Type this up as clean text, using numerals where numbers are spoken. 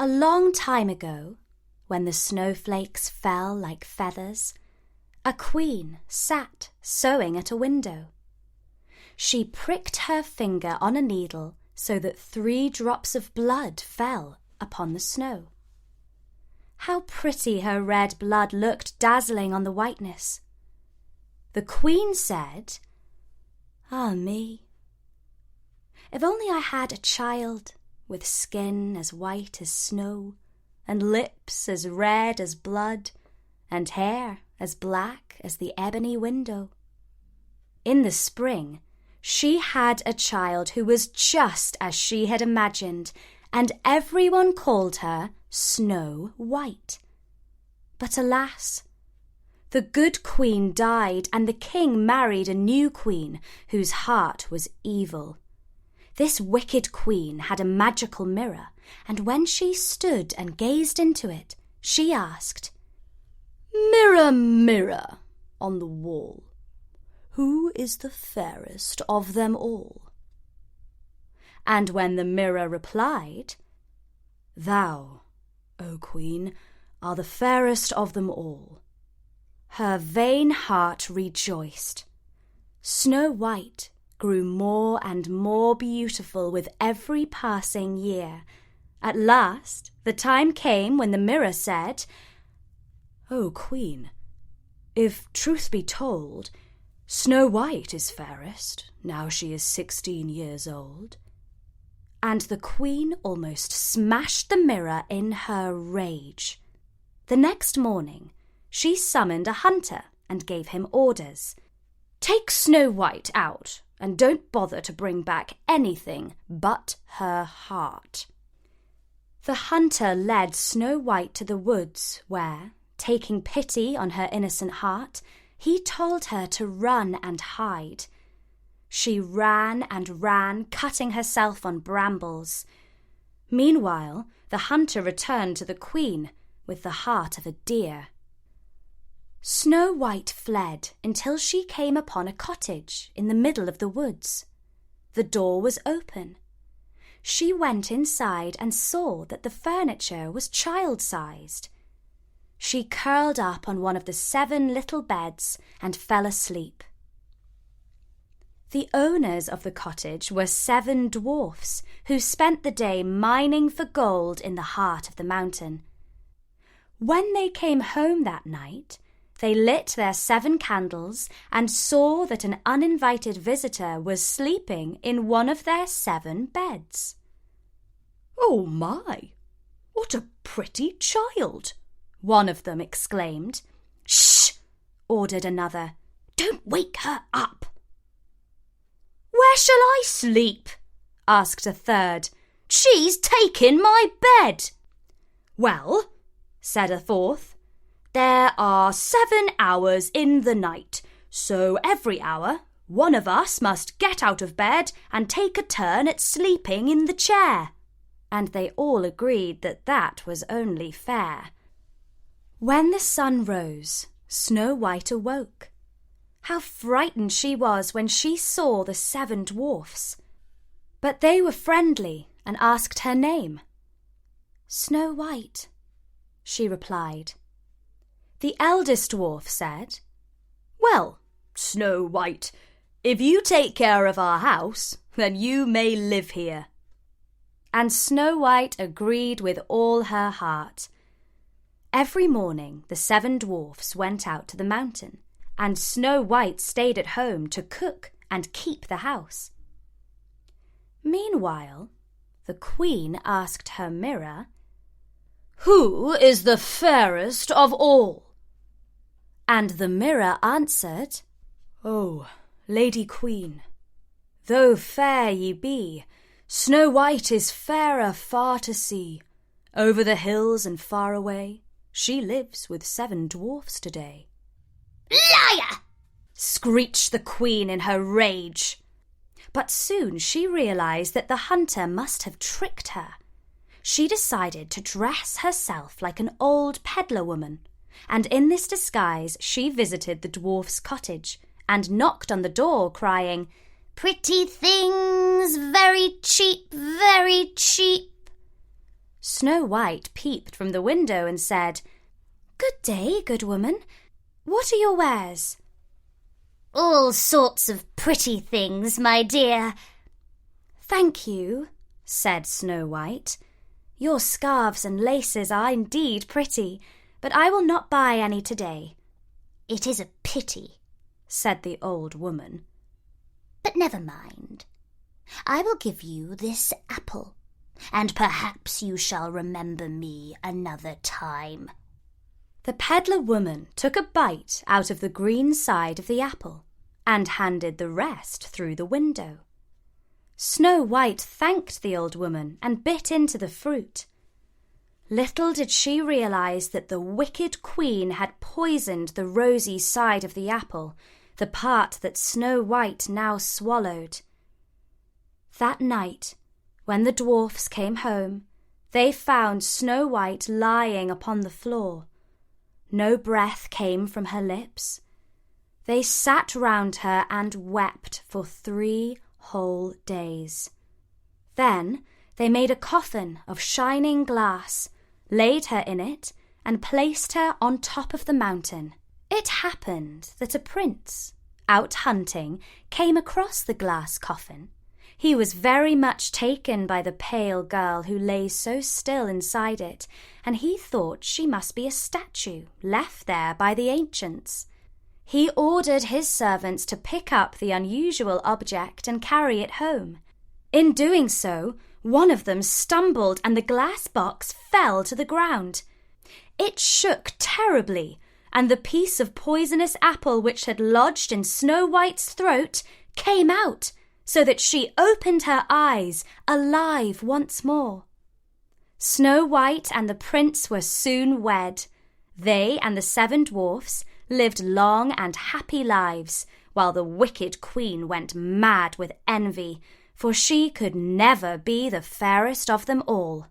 A long time ago, when the snowflakes fell like feathers, a queen sat sewing at a window. She pricked her finger on a needle so that 3 drops of blood fell upon the snow. How pretty her red blood looked dazzling on the whiteness. The queen said, "Ah me, if only I had a child with skin as white as snow, and lips as red as blood, and hair as black as the ebony window." In the spring, she had a child who was just as she had imagined, and everyone called her Snow White. But alas, the good queen died, and the king married a new queen whose heart was evil. This wicked queen had a magical mirror, and when she stood and gazed into it, she asked, "Mirror, mirror on the wall, who is the fairest of them all?" And when the mirror replied, "Thou, O Queen, are the fairest of them all," her vain heart rejoiced. Snow White grew more and more beautiful with every passing year. At last, the time came when the mirror said, "O Queen, if truth be told, Snow White is fairest, now she is 16 years old." And the queen almost smashed the mirror in her rage. The next morning, she summoned a hunter and gave him orders. "Take Snow White out, and don't bother to bring back anything but her heart." The hunter led Snow White to the woods where, taking pity on her innocent heart, he told her to run and hide. She ran and ran, cutting herself on brambles. Meanwhile, the hunter returned to the queen with the heart of a deer. Snow White fled until she came upon a cottage in the middle of the woods. The door was open. She went inside and saw that the furniture was child-sized. She curled up on one of the 7 little beds and fell asleep. The owners of the cottage were 7 dwarfs who spent the day mining for gold in the heart of the mountain. When they came home that night, they lit their 7 candles and saw that an uninvited visitor was sleeping in one of their 7 beds. "Oh my, what a pretty child!" one of them exclaimed. "Shh!" ordered another. "Don't wake her up." "Where shall I sleep?" asked a third. "She's taken my bed." "Well," said a fourth, "there are 7 hours in the night, so every hour one of us must get out of bed and take a turn at sleeping in the chair." And they all agreed that that was only fair. When the sun rose, Snow White awoke. How frightened she was when she saw the 7 dwarfs. But they were friendly and asked her name. "Snow White," she replied. The eldest dwarf said, "Well, Snow White, if you take care of our house, then you may live here." And Snow White agreed with all her heart. Every morning the 7 dwarfs went out to the mountain, and Snow White stayed at home to cook and keep the house. Meanwhile, the queen asked her mirror, "Who is the fairest of all?" And the mirror answered, "Oh, Lady Queen, though fair ye be, Snow White is fairer far to see. Over the hills and far away, she lives with 7 dwarfs today." "Liar!" screeched the queen in her rage. But soon she realized that the hunter must have tricked her. She decided to dress herself like an old peddler woman, and in this disguise she visited the dwarf's cottage and knocked on the door, crying, "Pretty things, very cheap, very cheap." Snow White peeped from the window and said, "Good day, good woman. What are your wares?" All sorts of pretty things, my dear. "Thank you," said Snow White. "Your scarves and laces are indeed pretty, but I will not buy any today." It is a pity, said the old woman. But never mind. I will give you this apple, and perhaps you shall remember me another time. The peddler woman took a bite out of the green side of the apple and handed the rest through the window. Snow White thanked the old woman and bit into the fruit. Little did she realize that the wicked queen had poisoned the rosy side of the apple, the part that Snow White now swallowed. That night, when the dwarfs came home, they found Snow White lying upon the floor. No breath came from her lips. They sat round her and wept for 3 whole days. Then they made a coffin of shining glass, laid her in it, and placed her on top of the mountain. It happened that a prince, out hunting, came across the glass coffin. He was very much taken by the pale girl who lay so still inside it, and he thought she must be a statue left there by the ancients. He ordered his servants to pick up the unusual object and carry it home. In doing so, one of them stumbled and the glass box fell to the ground. It shook terribly, and the piece of poisonous apple which had lodged in Snow White's throat came out, so that she opened her eyes, alive once more. Snow White and the prince were soon wed. They and the 7 dwarfs lived long and happy lives, while the wicked queen went mad with envy, for she could never be the fairest of them all.